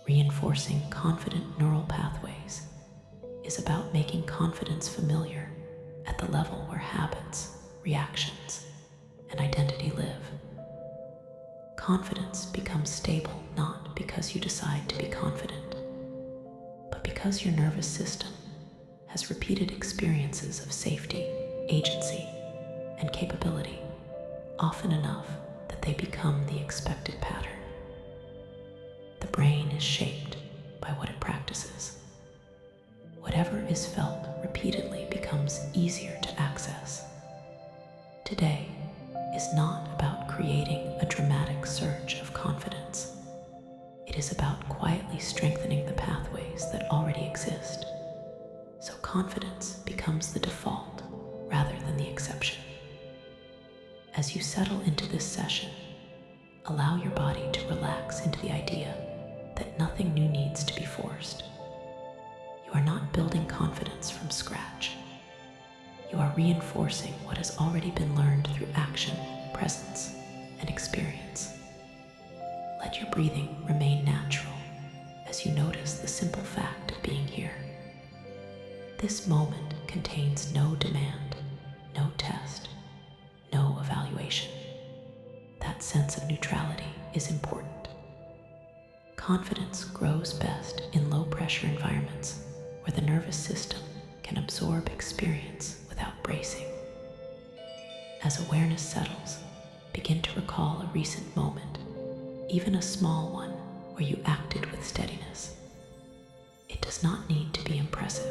Reinforcing confident neural pathways is about making confidence familiar at the level where habits, reactions, and identity live. Confidence becomes stable not because you decide to be confident, but because your nervous system has repeated experiences of safety, agency, and capability, often enough that they become the expected pattern. The brain is shaped by what it practices. Whatever is felt repeatedly becomes easier to access. Today is not about creating a dramatic surge of confidence. It is about quietly strengthening the pathways that already exist, so confidence becomes the default rather than the exception. As you settle into this session, allow your body to relax into the idea that nothing new needs to be forced. You are not building confidence from scratch. You are reinforcing what has already been learned through action, presence, and experience. Let your breathing remain natural as you notice the simple fact of being here. This moment contains no demand, no test, no evaluation. That sense of neutrality is important. Confidence grows best in low-pressure environments where the nervous system can absorb experience without bracing. As awareness settles, begin to recall a recent moment, even a small one where you acted with steadiness. It does not need to be impressive.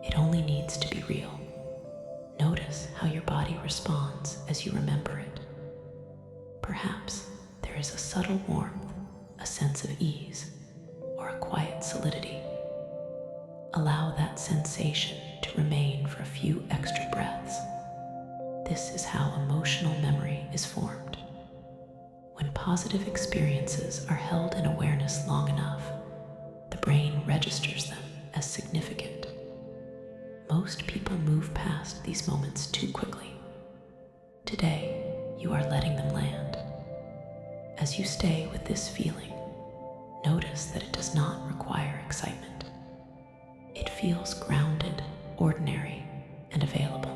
It only needs to be real. Notice how your body responds as you remember it. Perhaps there is a subtle warmth, a sense of ease, or a quiet solidity. Allow that sensation to remain for a few extra breaths. This is how emotional memory is formed. When positive experiences are held in awareness long enough, the brain registers them as significant. Most people move past these moments too quickly. Today, you are letting them land. As you stay with this feeling, notice that it does not require excitement. It feels grounded, ordinary, and available.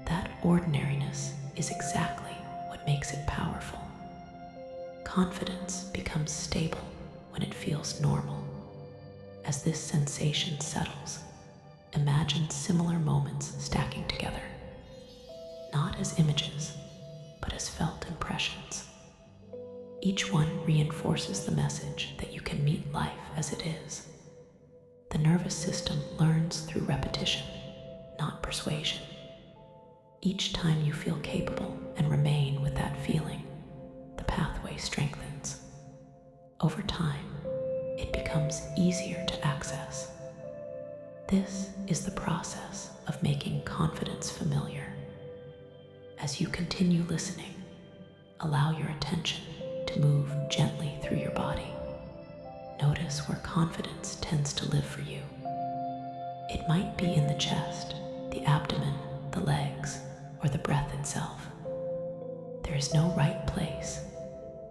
That ordinariness is exactly what makes it powerful. Confidence becomes stable when it feels normal. As this sensation settles, imagine similar moments stacking together, not as images, but as felt impressions. Each one reinforces the message that you can meet life as it is. The nervous system learns through repetition, not persuasion. Each time you feel capable and remain with that feeling, the pathway strengthens. Over time, it becomes easier to access. This is the process of making confidence familiar. As you continue listening, allow your attention to move gently through your body. Notice where confidence tends to live for you. It might be in the chest, the abdomen, the legs, or the breath itself. There is no right place.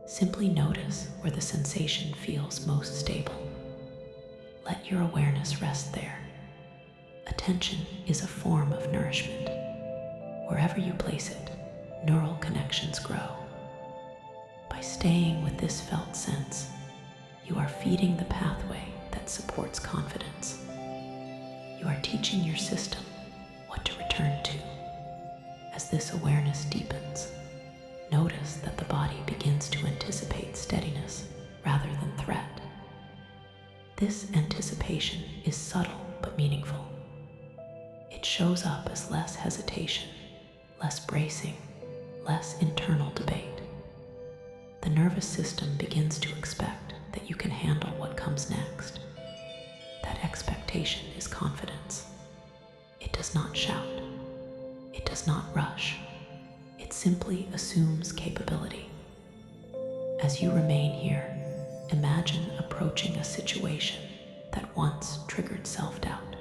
Simply notice where the sensation feels most stable. Let your awareness rest there. Attention is a form of nourishment. Wherever you place it, neural connections grow. By staying with this felt sense, you are feeding the pathway that supports confidence. You are teaching your system what to return to. As this awareness deepens, notice that the body begins to anticipate steadiness rather than threat. This anticipation is subtle but meaningful. It shows up as less hesitation, less bracing, less internal debate. The nervous system begins to expect that you can handle what comes next. That expectation is confidence. It does not shout. It does not rush. It simply assumes capability. As you remain here, imagine approaching a situation that once triggered self-doubt.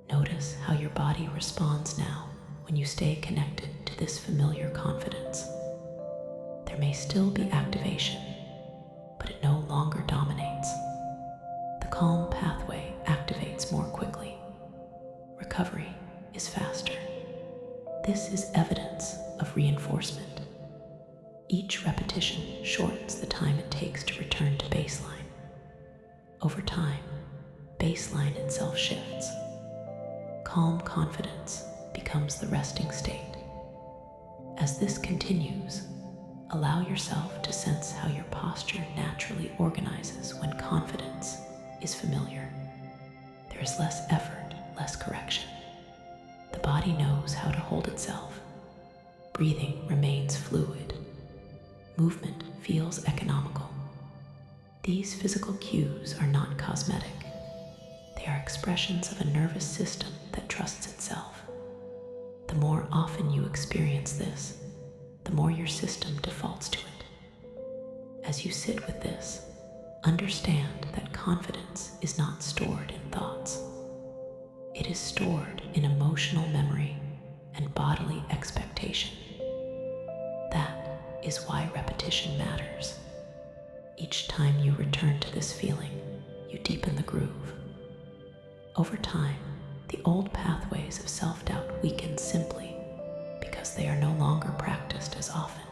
Notice how your body responds now when you stay connected to this familiar confidence. There may still be activation, but it no longer dominates calm pathway activates more quickly. Recovery is faster. This is evidence of reinforcement. Each repetition shortens the time it takes to return to baseline. Over time, baseline itself shifts. Calm confidence becomes the resting state. As this continues, allow yourself to sense how your posture naturally organizes when confidence is familiar. There is less effort, less correction. The body knows how to hold itself. Breathing remains fluid. Movement feels economical. These physical cues are not cosmetic. They are expressions of a nervous system that trusts itself. The more often you experience this, the more your system defaults to it. As you sit with this, understand that confidence is not stored in thoughts. It is stored in emotional memory and bodily expectation. That is why repetition matters. Each time you return to this feeling, you deepen the groove. Over time, the old pathways of self-doubt weaken simply because they are no longer practiced as often.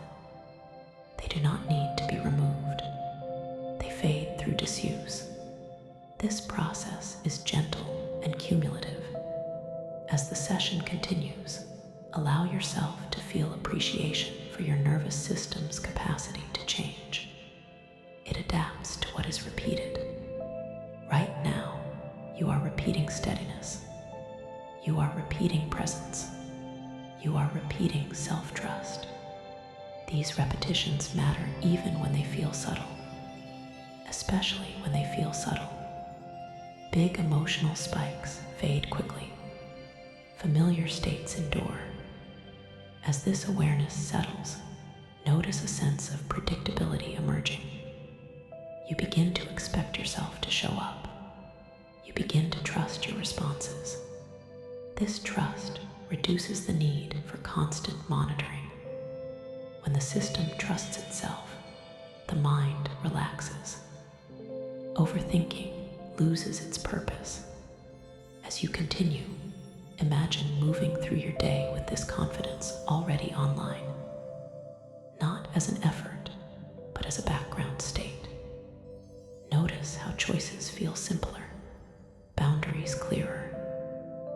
They do not need to be removed. They fade through disuse. This process is gentle and cumulative. As the session continues, allow yourself to feel appreciation for your nervous system's capacity to change. It adapts to what is repeated. Right now, you are repeating steadiness. You are repeating presence. You are repeating self-trust. These repetitions matter even when they feel subtle, especially when they feel subtle. Big emotional spikes fade quickly. Familiar states endure. As this awareness settles, notice a sense of predictability emerging. You begin to expect yourself to show up. You begin to trust your responses. This trust reduces the need for constant monitoring. When the system trusts itself, the mind relaxes. Overthinking loses its purpose. As you continue, imagine moving through your day with this confidence already online, not as an effort, but as a background state. Notice how choices feel simpler, boundaries clearer,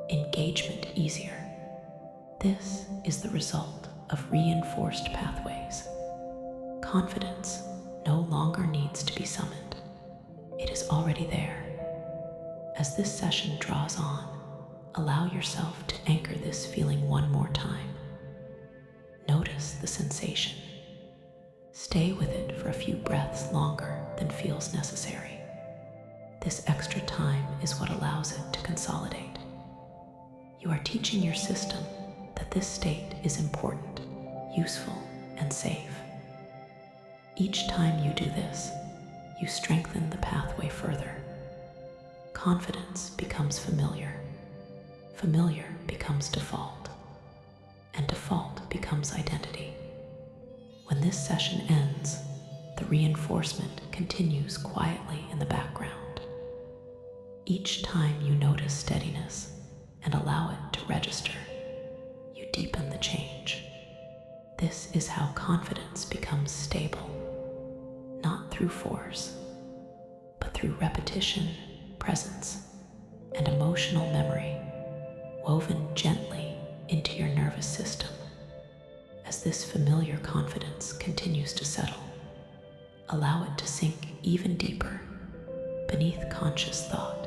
engagement easier. This is the result of reinforced pathways. Confidence no longer needs to be summoned. It is already there. As this session draws on, allow yourself to anchor this feeling one more time. Notice the sensation. Stay with it for a few breaths longer than feels necessary. This extra time is what allows it to consolidate. You are teaching your system that this state is important, useful, and safe. Each time you do this, you strengthen the pathway further. Confidence becomes familiar. Familiar becomes default. And default becomes identity. When this session ends, the reinforcement continues quietly in the background. Each time you notice steadiness and allow it to register, you deepen the change. This is how confidence becomes stable, not through force, but through repetition, presence, and emotional memory, woven gently into your nervous system. As this familiar confidence continues to settle, allow it to sink even deeper beneath conscious thought,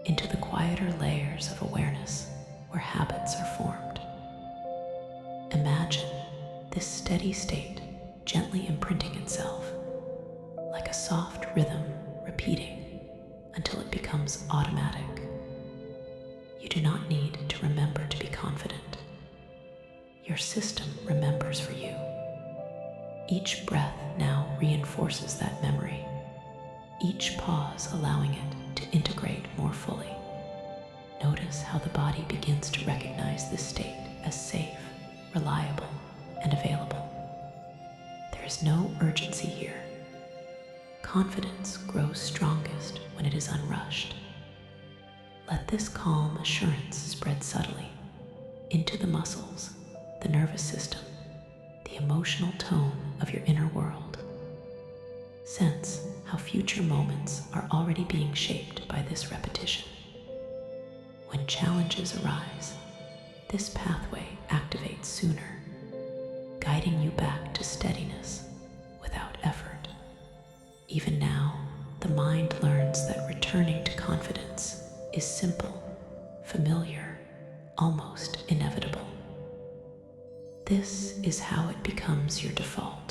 into the quieter layers of awareness where habits are formed. Imagine this steady state gently imprinting itself, like a soft rhythm repeating until it becomes automatic. You do not need to remember to be confident. Your system remembers for you. Each breath now reinforces that memory, each pause allowing it to integrate more fully. Notice how the body begins to recognize this state as safe, reliable, and available. There is no urgency here. Confidence grows strongest when it is unrushed. Let this calm assurance spread subtly into the muscles, the nervous system, the emotional tone of your inner world. Sense how future moments are already being shaped by this repetition. When challenges arise, this pathway activates sooner, guiding you back to steadiness without effort. Even now, the mind learns that returning to confidence is simple, familiar, almost inevitable. This is how it becomes your default.